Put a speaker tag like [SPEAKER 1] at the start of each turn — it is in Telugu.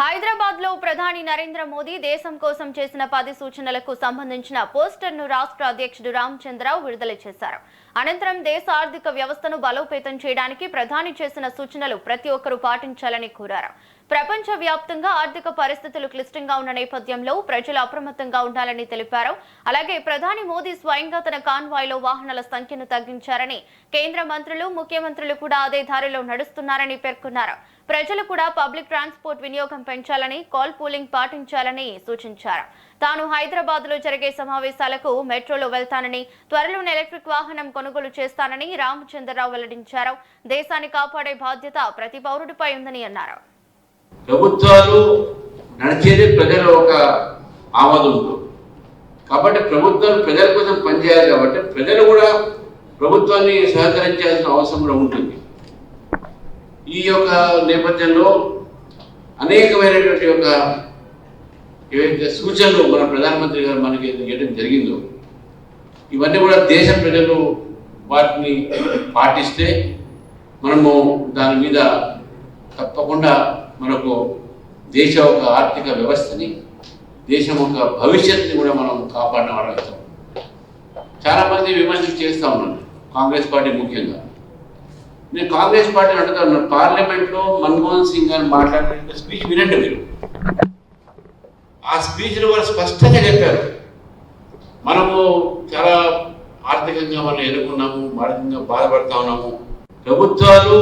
[SPEAKER 1] హైదరాబాద్ లో ప్రధాని నరేంద్ర మోదీ దేశం కోసం చేసిన 10 సూచనలకు సంబంధించిన పోస్టర్ను రాష్ట్ర అధ్యక్షుడు రామచంద్రరావు విడుదల చేశారు. అనంతరం దేశ ఆర్థిక వ్యవస్థను బలోపేతం చేయడానికి ప్రధాని చేసిన సూచనలు ప్రతి ఒక్కరూ పాటించాలని కోరారు. ప్రపంచ వ్యాప్తంగా ఆర్థిక పరిస్థితులు క్లిష్టంగా ఉన్న నేపథ్యంలో ప్రజలు అప్రమత్తంగా ఉండాలని తెలిపారు. అలాగే ప్రధాని మోదీ స్వయంగా తన కాన్వాయ్లో వాహనాల సంఖ్యను తగ్గించారని, కేంద్ర మంత్రులు, ముఖ్యమంత్రులు కూడా అదే దారిలో నడుస్తున్నారని పేర్కొన్నారు. ప్రజలు కూడా పబ్లిక్ ట్రాన్స్పోర్ట్ వినియోగం పెంచాలని, కాల్ పూలింగ్ పాటించాలని సూచించారు. తాను హైదరాబాద్ లో జరిగే సమావేశాలకు మెట్రోలో వెళ్తానని, త్వరలోనే ఎలక్ట్రిక్ వాహనం కొనుగోలు చేస్తానని రామచంద్రరావు వెల్లడించారు. దేశాన్ని కాపాడే బాధ్యత ప్రతి పౌరుడిపై ఉందని అన్నారు.
[SPEAKER 2] ప్రభుత్వాలు నడిచేది ప్రజల ఒక ఆమోదంతో, కాబట్టి ప్రభుత్వాలు ప్రజల కోసం పనిచేయాలి. కాబట్టి ప్రజలు కూడా ప్రభుత్వాన్ని సహకరించాల్సిన అవసరం కూడా ఉంటుంది. ఈ యొక్క నేపథ్యంలో అనేకమైనటువంటి యొక్క ఏవైతే సూచనలు మన ప్రధానమంత్రి గారు మనకి ఇవ్వడం జరిగిందో, ఇవన్నీ కూడా దేశ ప్రజలు వాటిని పాటిస్తే మనము దాని మీద తప్పకుండా మనకు దేశ ఒక ఆర్థిక వ్యవస్థని, దేశం ఒక భవిష్యత్తుని కూడా మనం కాపాడిన వాళ్ళు అవుతాం. చాలామంది విమర్శలు చేస్తూ ఉన్నారు, కాంగ్రెస్ పార్టీ ముఖ్యంగా. నేను కాంగ్రెస్ పార్టీని అడుగుతా ఉన్నాను, పార్లమెంట్లో మన్మోహన్ సింగ్ గారు మాట్లాడిన స్పీచ్ వినండి మీరు. ఆ స్పీచ్లో వారు స్పష్టంగా చెప్పారు, మనము చాలా ఆర్థికంగా మనం ఎదుర్కొన్నాము, ఆర్థికంగా బాధపడతా ఉన్నాము, ప్రభుత్వాలు